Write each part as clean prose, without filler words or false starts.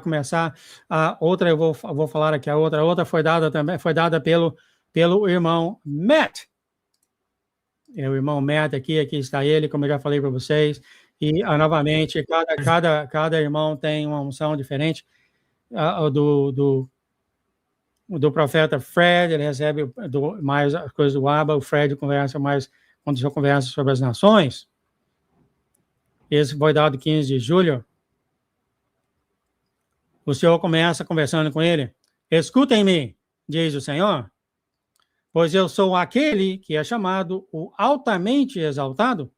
começar. A outra, eu vou falar aqui, a outra foi dada também, foi dada pelo irmão Matt. É o irmão Matt aqui está ele, como eu já falei para vocês. E, novamente, cada irmão tem uma unção diferente. Do profeta Fred, ele recebe mais as coisas do Abba. O Fred conversa mais, quando eu converso sobre as nações. Esse foi dado 15 de julho. O Senhor começa conversando com ele. Escutem-me, diz o Senhor, pois eu sou aquele que é chamado o altamente exaltado.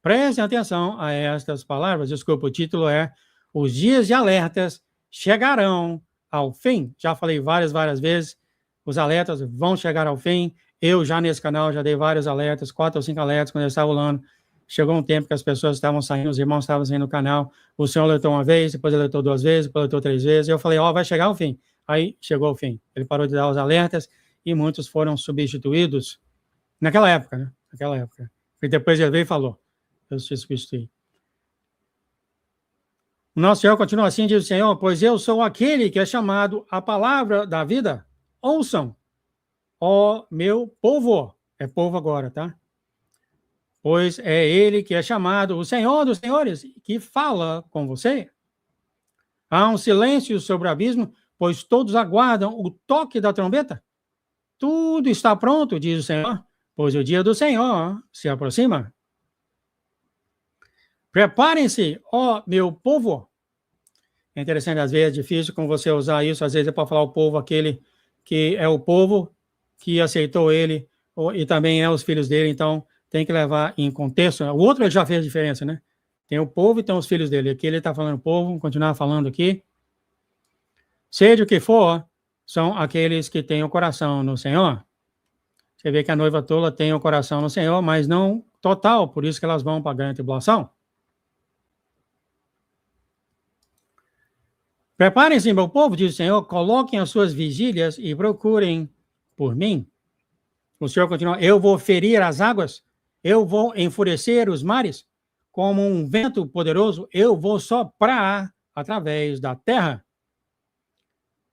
Prestem atenção a estas palavras. Desculpa, o título é Os dias de alertas chegarão ao fim. Já falei várias vezes, os alertas vão chegar ao fim. Eu já nesse canal já dei vários alertas, 4 ou 5 alertas quando eu estava rolando. Chegou um tempo que as pessoas estavam saindo, os irmãos estavam saindo do canal. O Senhor alertou uma vez, depois alertou 2 vezes, depois alertou 3 vezes. Eu falei, vai chegar ao fim. Aí chegou ao fim. Ele parou de dar os alertas e muitos foram substituídos naquela época, né? Naquela época. E depois ele veio e falou, eu substituí. O nosso Senhor continua assim, diz o Senhor, pois eu sou aquele que é chamado a palavra da vida. Ouçam, ó meu povo. É povo agora, tá? Pois é ele que é chamado o Senhor dos Senhores, que fala com você. Há um silêncio sobre o abismo, pois todos aguardam o toque da trombeta. Tudo está pronto, diz o Senhor, pois o dia do Senhor se aproxima. Preparem-se, ó meu povo. É interessante, às vezes é difícil com você usar isso, às vezes é para falar o povo, aquele que é o povo que aceitou ele, e também é os filhos dele, então tem que levar em contexto. O outro ele já fez diferença, né? Tem o povo e tem os filhos dele. Aqui ele está falando povo, vou continuar falando aqui. Seja o que for, são aqueles que têm o coração no Senhor. Você vê que a noiva tola tem o coração no Senhor, mas não total, por isso que elas vão para a grande tribulação. Preparem-se, meu povo, diz o Senhor, coloquem as suas vigílias e procurem por mim. O Senhor continua, eu vou ferir as águas, eu vou enfurecer os mares, como um vento poderoso, eu vou soprar através da terra.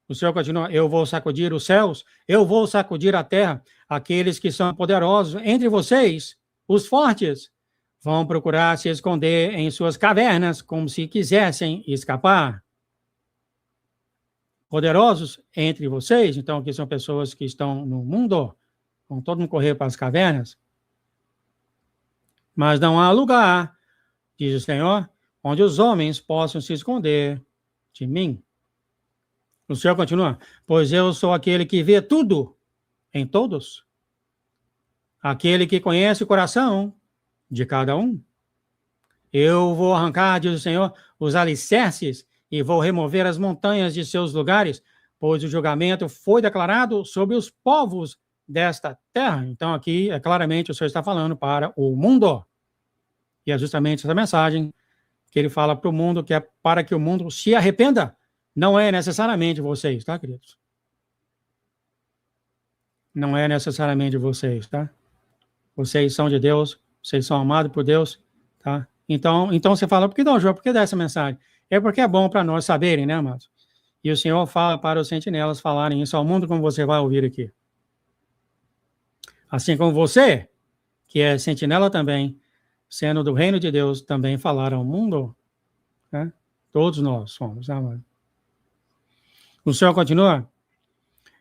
O Senhor continua, eu vou sacudir os céus, eu vou sacudir a terra, aqueles que são poderosos entre vocês, os fortes, vão procurar se esconder em suas cavernas, como se quisessem escapar. Poderosos entre vocês, então aqui são pessoas que estão no mundo, vão todo mundo correr para as cavernas, mas não há lugar, diz o Senhor, onde os homens possam se esconder de mim. O Senhor continua, pois eu sou aquele que vê tudo em todos, aquele que conhece o coração de cada um. Eu vou arrancar, diz o Senhor, os alicerces e vou remover as montanhas de seus lugares, pois o julgamento foi declarado sobre os povos desta terra. Então, aqui, claramente, o Senhor está falando para o mundo. E é justamente essa mensagem que ele fala para o mundo, que é para que o mundo se arrependa. Não é necessariamente vocês, tá, queridos? Não é necessariamente vocês, tá? Vocês são de Deus, vocês são amados por Deus, tá? Então você fala, por que não, João? Por que dá essa mensagem? É porque é bom para nós saberem, né, amados? E o Senhor fala para os sentinelas falarem isso ao mundo, como você vai ouvir aqui. Assim como você, que é sentinela também, sendo do reino de Deus, também falar ao mundo, né? Todos nós somos, né, amado? O Senhor continua,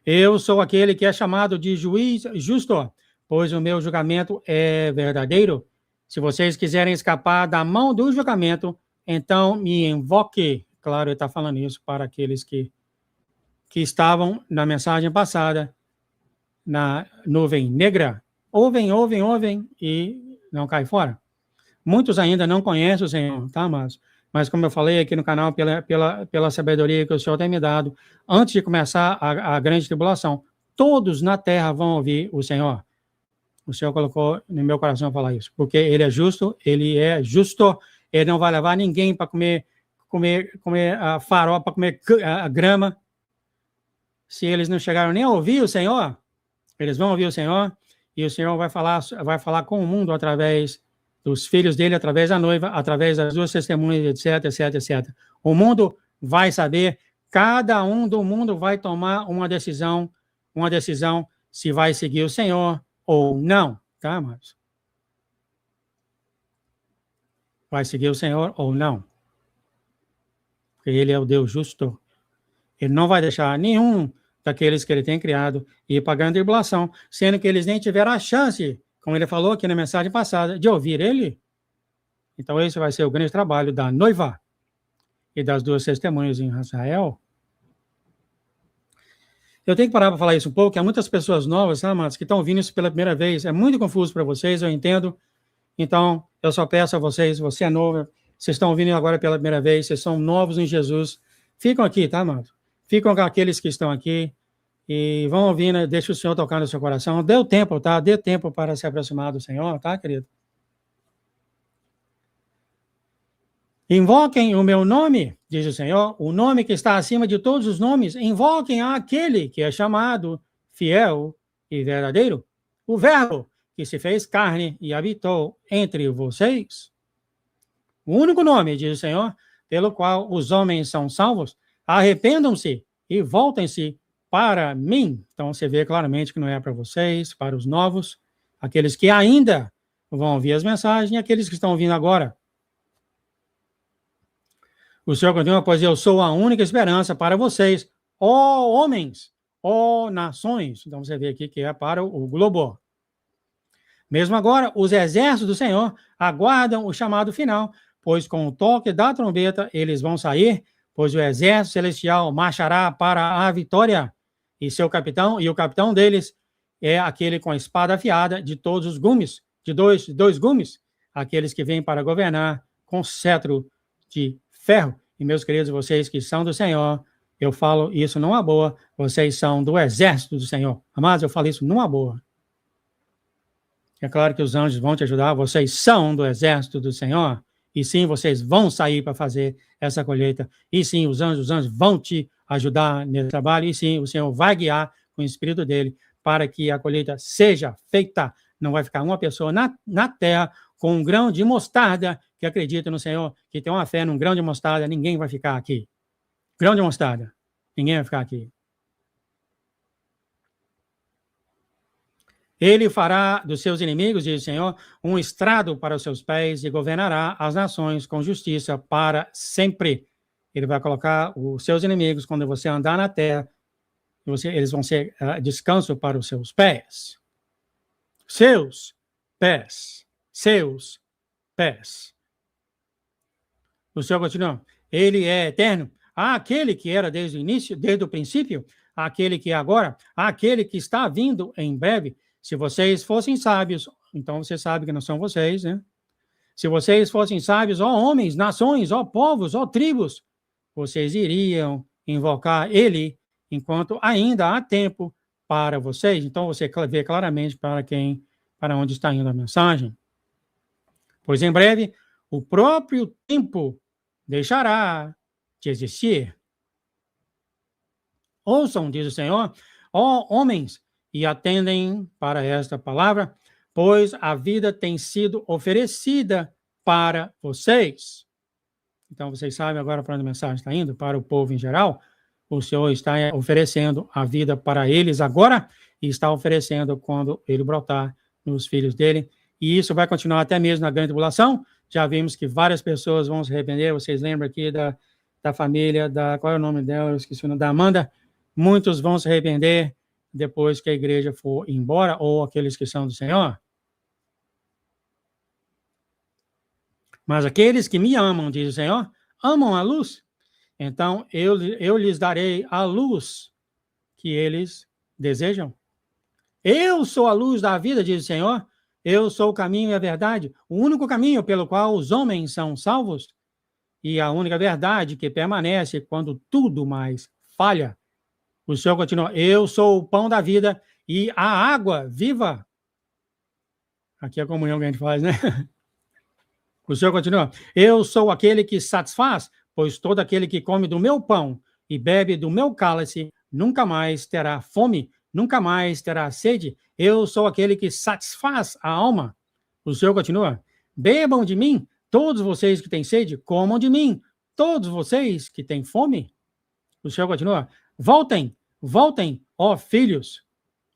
eu sou aquele que é chamado de juiz justo, pois o meu julgamento é verdadeiro. Se vocês quiserem escapar da mão do julgamento, então me invoque. Claro, ele está falando isso para aqueles que estavam na mensagem passada, na nuvem negra. Ouvem e não cai fora. Muitos ainda não conhecem o Senhor, tá, mas como eu falei aqui no canal, pela sabedoria que o Senhor tem me dado, antes de começar a grande tribulação, todos na terra vão ouvir o Senhor. O Senhor colocou no meu coração falar isso, porque ele é justo, ele não vai levar ninguém para comer farofa, para comer grama. Se eles não chegaram nem a ouvir o Senhor, eles vão ouvir o Senhor, e o Senhor vai falar com o mundo através dos filhos dele, através da noiva, através das duas testemunhas, etc. O mundo vai saber, cada um do mundo vai tomar uma decisão se vai seguir o Senhor ou não, tá, amados? Vai seguir o Senhor ou não. Porque ele é o Deus justo. Ele não vai deixar nenhum daqueles que ele tem criado ir para a grande tribulação, sendo que eles nem tiveram a chance, como ele falou aqui na mensagem passada, de ouvir ele. Então esse vai ser o grande trabalho da noiva e das duas testemunhas em Israel. Eu tenho que parar para falar isso um pouco, há muitas pessoas novas, tá, amados, que estão ouvindo isso pela primeira vez. É muito confuso para vocês, eu entendo. Então, eu só peço a vocês, você é novo, vocês estão ouvindo agora pela primeira vez, vocês são novos em Jesus, ficam aqui, tá, amado? Ficam com aqueles que estão aqui e vão ouvindo, deixa o Senhor tocar no seu coração. Dê tempo, tá? Dê tempo para se aproximar do Senhor, tá, querido? Invoquem o meu nome, diz o Senhor, o nome que está acima de todos os nomes. Invoquem aquele que é chamado fiel e verdadeiro, o Verbo que se fez carne e habitou entre vocês. O único nome, diz o Senhor, pelo qual os homens são salvos. Arrependam-se e voltem-se para mim. Então você vê claramente que não é para vocês, para os novos, aqueles que ainda vão ouvir as mensagens e aqueles que estão ouvindo agora. O Senhor continua, pois eu sou a única esperança para vocês, ó homens, ó nações. Então você vê aqui que é para o globo. Mesmo agora, os exércitos do Senhor aguardam o chamado final, pois com o toque da trombeta eles vão sair, pois o exército celestial marchará para a vitória. E o capitão deles é aquele com a espada afiada de todos os gumes, de dois gumes, aqueles que vêm para governar com cetro de ferro. E meus queridos, vocês que são do Senhor, eu falo isso numa boa, vocês são do exército do Senhor. Amados, eu falo isso numa boa. É claro que os anjos vão te ajudar, vocês são do exército do Senhor, e sim, vocês vão sair para fazer essa colheita, e sim, os anjos vão te ajudar nesse trabalho, e sim, o Senhor vai guiar com o Espírito dele para que a colheita seja feita. Não vai ficar uma pessoa na terra com um grão de mostarda que acredita no Senhor, que tem uma fé num grão de mostarda, ninguém vai ficar aqui. Grão de mostarda, ninguém vai ficar aqui. Ele fará dos seus inimigos, diz o Senhor, um estrado para os seus pés e governará as nações com justiça para sempre. Ele vai colocar os seus inimigos, quando você andar na terra, eles vão ser descanso para os seus pés. Seus pés. Seus pés. O Senhor continua. Ele é eterno. Aquele que era desde o início, desde o princípio, aquele que é agora, aquele que está vindo em breve. Se vocês fossem sábios, então você sabe que não são vocês, né? Se vocês fossem sábios, ó homens, nações, ó povos, ó tribos, vocês iriam invocar ele enquanto ainda há tempo para vocês. Então você vê claramente para onde está indo a mensagem. Pois em breve, o próprio tempo deixará de existir. Ouçam, diz o Senhor, ó homens, e atendem para esta palavra, pois a vida tem sido oferecida para vocês. Então, vocês sabem agora para onde a mensagem está indo, para o povo em geral. O Senhor está oferecendo a vida para eles agora e está oferecendo quando ele brotar nos filhos dele. E isso vai continuar até mesmo na grande tribulação. Já vimos que várias pessoas vão se arrepender. Vocês lembram aqui da família, qual é o nome dela? Eu esqueci o nome, da Amanda. Muitos vão se arrepender depois que a igreja for embora, ou aqueles que são do Senhor. Mas aqueles que me amam, diz o Senhor, amam a luz. Então, eu lhes darei a luz que eles desejam. Eu sou a luz da vida, diz o Senhor. Eu sou o caminho e a verdade. O único caminho pelo qual os homens são salvos. E a única verdade que permanece quando tudo mais falha. O Senhor continua, eu sou o pão da vida e a água viva. Aqui é a comunhão que a gente faz, né? O Senhor continua, eu sou aquele que satisfaz, pois todo aquele que come do meu pão e bebe do meu cálice nunca mais terá fome, nunca mais terá sede. Eu sou aquele que satisfaz a alma. O Senhor continua, bebam de mim, todos vocês que têm sede, comam de mim, todos vocês que têm fome, o Senhor continua, voltem, voltem, ó filhos.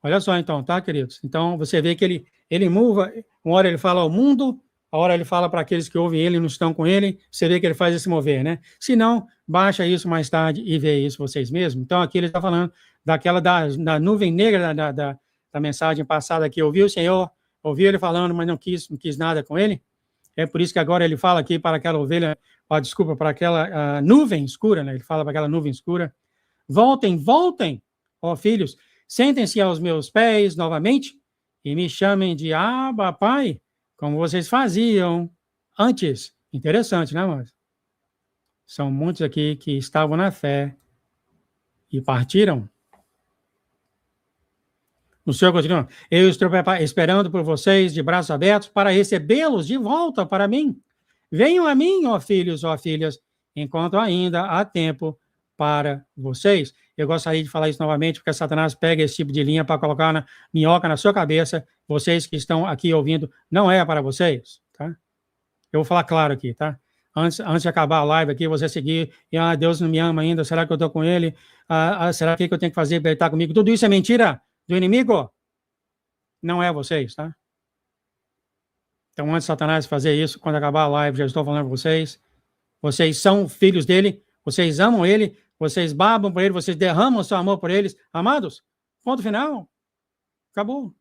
Olha só então, tá, queridos? Então, você vê que ele muda, uma hora ele fala ao mundo, a hora ele fala para aqueles que ouvem ele e não estão com ele, você vê que ele faz esse mover, né? Se não, baixa isso mais tarde e vê isso vocês mesmos. Então, aqui ele está falando daquela da nuvem negra da mensagem passada que ouviu o Senhor, ouviu ele falando, mas não quis nada com ele. É por isso que agora ele fala aqui para aquela ovelha, para aquela nuvem escura, né? Ele fala para aquela nuvem escura, voltem, voltem, ó filhos, sentem-se aos meus pés novamente e me chamem de Abba, Pai, como vocês faziam antes. Interessante, né, mas são muitos aqui que estavam na fé e partiram. O Senhor continua, eu estou esperando por vocês de braços abertos para recebê-los de volta para mim. Venham a mim, ó filhos, ó filhas, enquanto ainda há tempo para vocês. Eu gostaria de falar isso novamente, porque Satanás pega esse tipo de linha para colocar na minhoca na sua cabeça. Vocês que estão aqui ouvindo, não é para vocês, tá? Eu vou falar claro aqui, tá? Antes de acabar a live aqui, você seguir, e Deus não me ama ainda, será que eu estou com ele? Será que eu tenho que fazer para ele estar comigo? Tudo isso é mentira do inimigo? Não é vocês, tá? Então, antes de Satanás fazer isso, quando acabar a live, já estou falando para vocês, vocês são filhos dele, vocês amam ele, vocês babam por ele, vocês derramam seu amor por eles. Amados, ponto final. Acabou.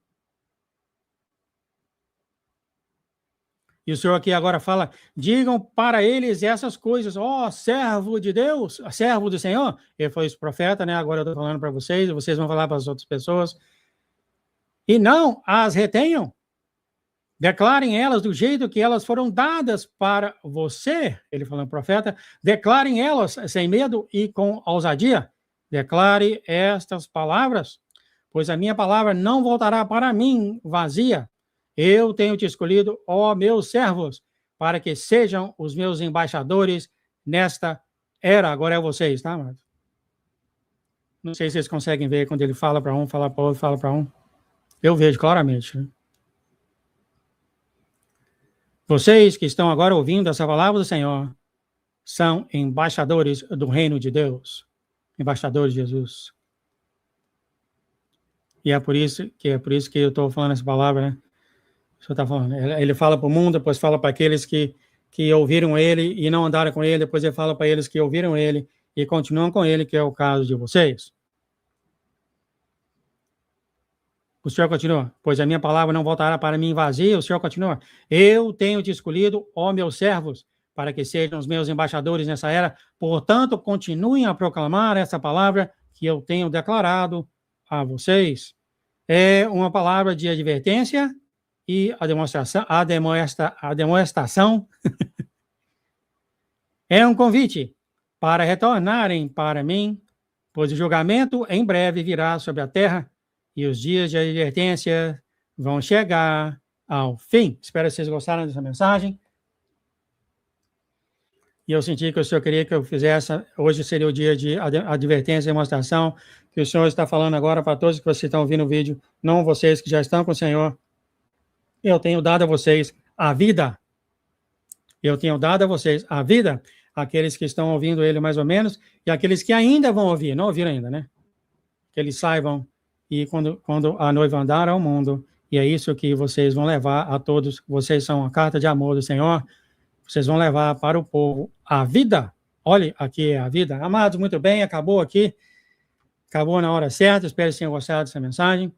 E o Senhor aqui agora fala, digam para eles essas coisas, ó, servo de Deus, servo do Senhor. Ele foi esse profeta, né? Agora eu estou falando para vocês, vocês vão falar para as outras pessoas. E não as retenham. Declarem elas do jeito que elas foram dadas para você. Ele falando, profeta, declarem elas sem medo e com ousadia. Declare estas palavras, pois a minha palavra não voltará para mim vazia. Eu tenho te escolhido, ó meus servos, para que sejam os meus embaixadores nesta era. Agora é vocês, tá, amado? Não sei se vocês conseguem ver quando ele fala para um, fala para outro, fala para um. Eu vejo claramente, né? Vocês que estão agora ouvindo essa palavra do Senhor são embaixadores do reino de Deus, embaixadores de Jesus. E é por isso que eu estou falando essa palavra, né? O Senhor está falando. Ele fala para o mundo, depois fala para aqueles que ouviram ele e não andaram com ele, depois ele fala para eles que ouviram ele e continuam com ele, que é o caso de vocês. O Senhor continua, pois a minha palavra não voltará para mim vazia. O Senhor continua, eu tenho te escolhido, ó meus servos, para que sejam os meus embaixadores nessa era. Portanto, continuem a proclamar essa palavra que eu tenho declarado a vocês. É uma palavra de advertência e a demonstração é um convite para retornarem para mim, pois o julgamento em breve virá sobre a terra e os dias de advertência vão chegar ao fim. Espero que vocês gostaram dessa mensagem. E eu senti que o Senhor queria que eu fizesse, hoje seria o dia de advertência e demonstração, que o Senhor está falando agora para todos que vocês estão ouvindo o vídeo, não vocês que já estão com o Senhor. Eu tenho dado a vocês a vida. Eu tenho dado a vocês a vida, aqueles que estão ouvindo ele mais ou menos, e aqueles que ainda vão ouvir, não ouviram ainda, né? Que eles saibam, e quando a noiva andar ao mundo, e é isso que vocês vão levar a todos, vocês são a carta de amor do Senhor, vocês vão levar para o povo a vida. Olhe, aqui é a vida. Amados, muito bem, acabou aqui, acabou na hora certa, espero que tenham gostado dessa mensagem.